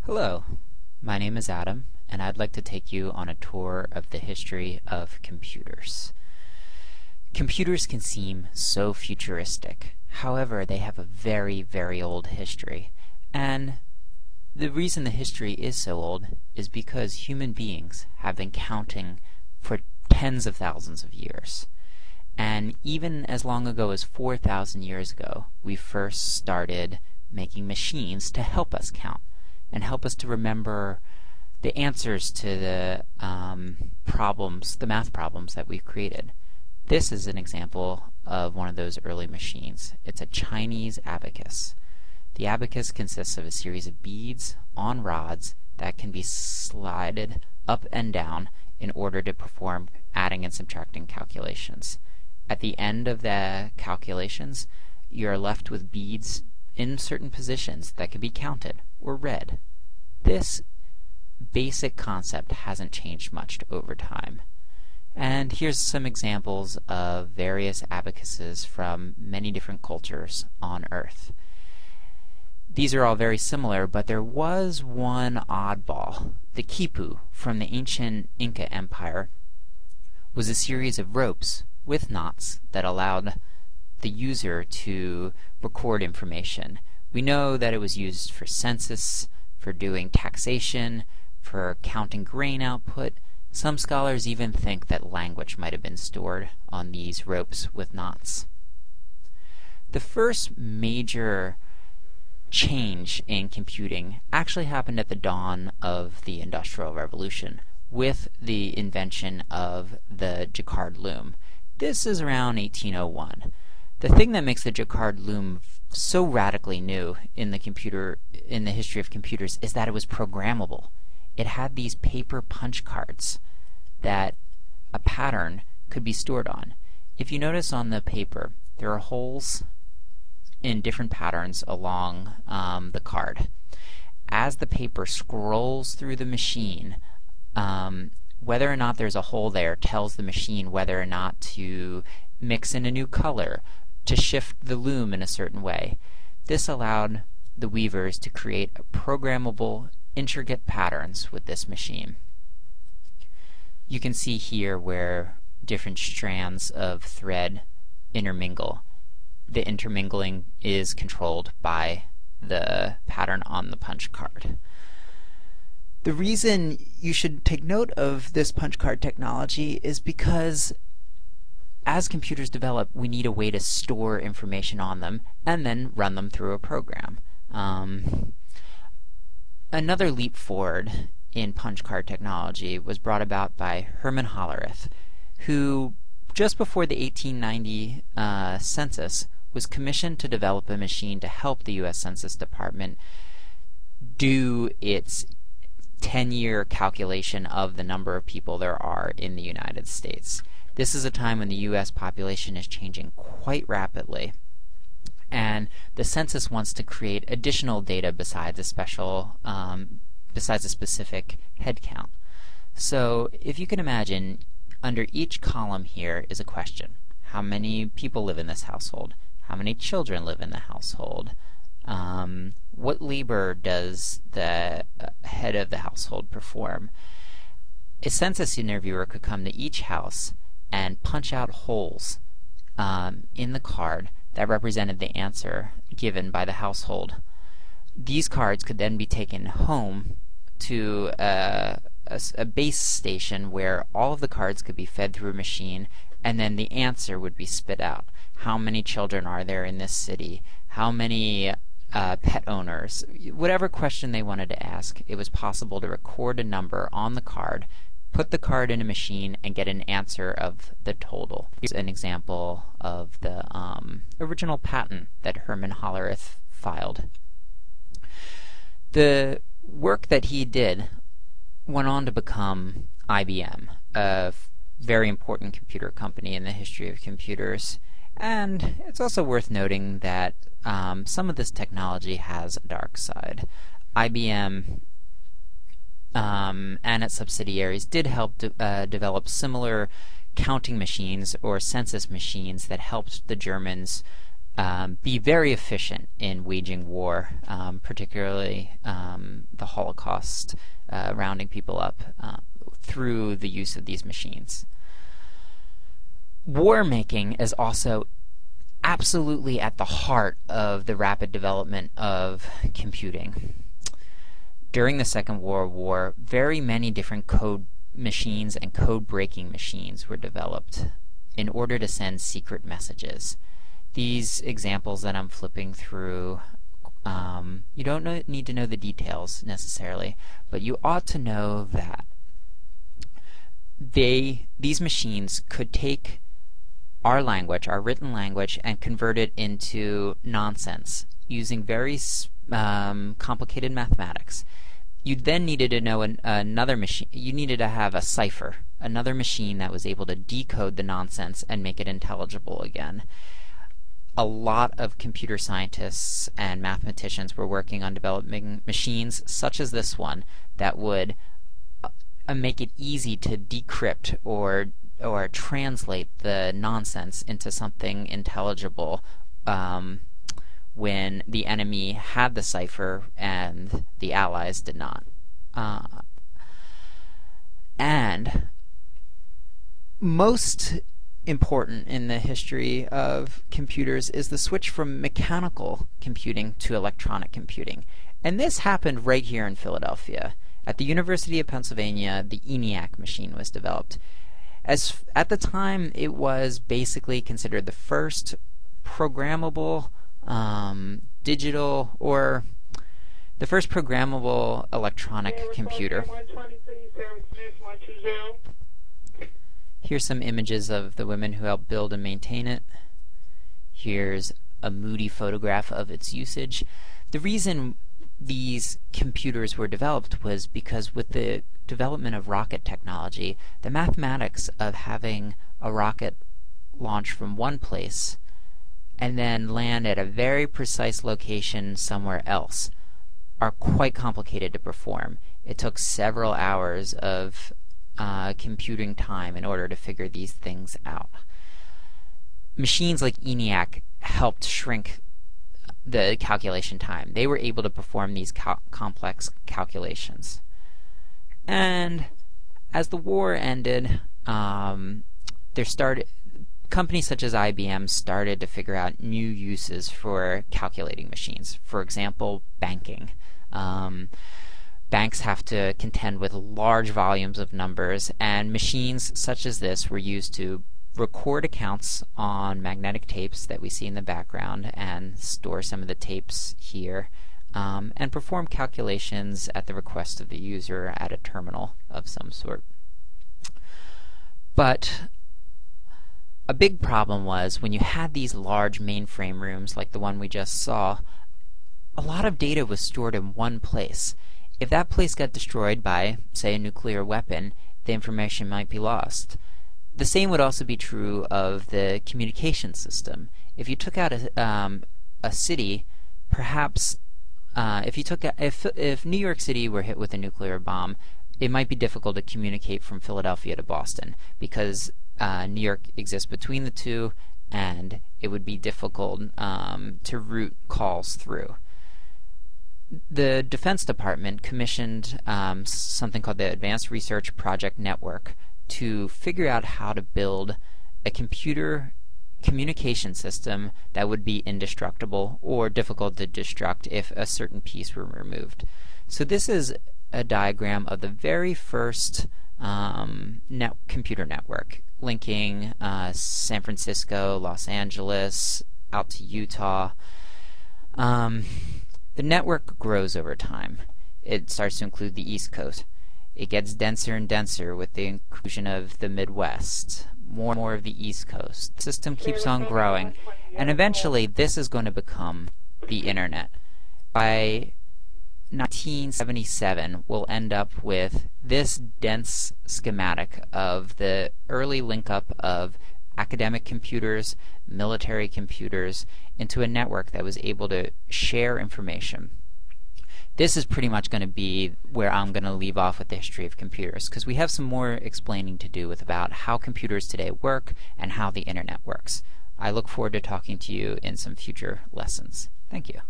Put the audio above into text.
Hello, my name is Adam, and I'd like to take you on a tour of the history of computers. Computers can seem so futuristic. However, they have a very, very old history. And the reason the history is so old is because human beings have been counting for tens of thousands of years. And even as long ago as 4,000 years ago, we first started making machines to help us count and help us to remember the answers to the math problems that we've created. This is an example of one of those early machines. It's a Chinese abacus. The abacus consists of a series of beads on rods that can be slided up and down in order to perform adding and subtracting calculations. At the end of the calculations, you're left with beads in certain positions that can be counted or read. This basic concept hasn't changed much over time. And here's some examples of various abacuses from many different cultures on Earth. These are all very similar, but there was one oddball. The quipu from the ancient Inca Empire was a series of ropes with knots that allowed the user to record information. We know that it was used for census, for doing taxation, for counting grain output. Some scholars even think that language might have been stored on these ropes with knots. The first major change in computing actually happened at the dawn of the Industrial Revolution with the invention of the Jacquard loom. This is around 1801. The thing that makes the Jacquard loom so radically new in the history of computers is that it was programmable. It had these paper punch cards that a pattern could be stored on. If you notice on the paper, there are holes in different patterns along the card. As the paper scrolls through the machine, whether or not there's a hole there tells the machine whether or not to mix in a new color, to shift the loom in a certain way. This allowed the weavers to create programmable, intricate patterns with this machine. You can see here where different strands of thread intermingle. The intermingling is controlled by the pattern on the punch card. The reason you should take note of this punch card technology is because as computers develop, we need a way to store information on them and then run them through a program. Another leap forward in punch card technology was brought about by Herman Hollerith, who just before the 1890 census was commissioned to develop a machine to help the U.S. Census Department do its 10-year calculation of the number of people there are in the United States. This is a time when the U.S. population is changing quite rapidly, and the census wants to create additional data besides a specific head count. So if you can imagine, under each column here is a question. How many people live in this household? How many children live in the household? What labor does the head of the household perform? A census interviewer could come to each house and punch out holes in the card that represented the answer given by the household. These cards could then be taken home to a base station where all of the cards could be fed through a machine, and then the answer would be spit out. How many children are there in this city? How many pet owners? Whatever question they wanted to ask, it was possible to record a number on the card, put the card in a machine, and get an answer of the total. Here's an example of the original patent that Herman Hollerith filed. The work that he did went on to become IBM, a very important computer company in the history of computers. And it's also worth noting that some of this technology has a dark side. IBM and its subsidiaries did help develop similar counting machines or census machines that helped the Germans be very efficient in waging war, particularly the Holocaust, rounding people up through the use of these machines. War making is also absolutely at the heart of the rapid development of computing. During the Second World War, very many different code machines and code-breaking machines were developed in order to send secret messages. These examples that I'm flipping through, you don't need to know the details necessarily, but you ought to know that these machines could take our language, our written language, and convert it into nonsense using very complicated mathematics. You then needed to know another machine. You needed to have a cipher, another machine that was able to decode the nonsense and make it intelligible again. A lot of computer scientists and mathematicians were working on developing machines such as this one that would make it easy to decrypt or translate the nonsense into something intelligible when the enemy had the cipher and the Allies did not. And most important in the history of computers is the switch from mechanical computing to electronic computing. And this happened right here in Philadelphia. At the University of Pennsylvania, the ENIAC machine was developed. At the time, it was basically considered the first programmable digital, or the first programmable electronic computer. Here's some images of the women who helped build and maintain it. Here's a moody photograph of its usage. The reason these computers were developed was because with the development of rocket technology, the mathematics of having a rocket launch from one place and then land at a very precise location somewhere else are quite complicated to perform. It took several hours of computing time in order to figure these things out. Machines like ENIAC helped shrink the calculation time. They were able to perform these complex calculations. And as the war ended, companies such as IBM started to figure out new uses for calculating machines. For example, banking. Banks have to contend with large volumes of numbers, and machines such as this were used to record accounts on magnetic tapes that we see in the background and store some of the tapes here, and perform calculations at the request of the user at a terminal of some sort. But a big problem was when you had these large mainframe rooms like the one we just saw, a lot of data was stored in one place. If that place got destroyed by, say, a nuclear weapon, the information might be lost. The same would also be true of the communication system. If you took out a city, perhaps if New York City were hit with a nuclear bomb, it might be difficult to communicate from Philadelphia to Boston because New York exists between the two, and it would be difficult to route calls through. The Defense Department commissioned something called the Advanced Research Project Network to figure out how to build a computer communication system that would be indestructible or difficult to destruct if a certain piece were removed. So this is a diagram of the very first computer network linking San Francisco, Los Angeles, out to Utah. The network grows over time. It starts to include the East Coast. It gets denser and denser with the inclusion of the Midwest, more and more of the East Coast. The system keeps on growing, and eventually this is going to become the Internet. By 1977, we'll end up with this dense schematic of the early link-up of academic computers, military computers, into a network that was able to share information. This is pretty much going to be where I'm going to leave off with the history of computers, because we have some more explaining to do with about how computers today work and how the internet works. I look forward to talking to you in some future lessons. Thank you.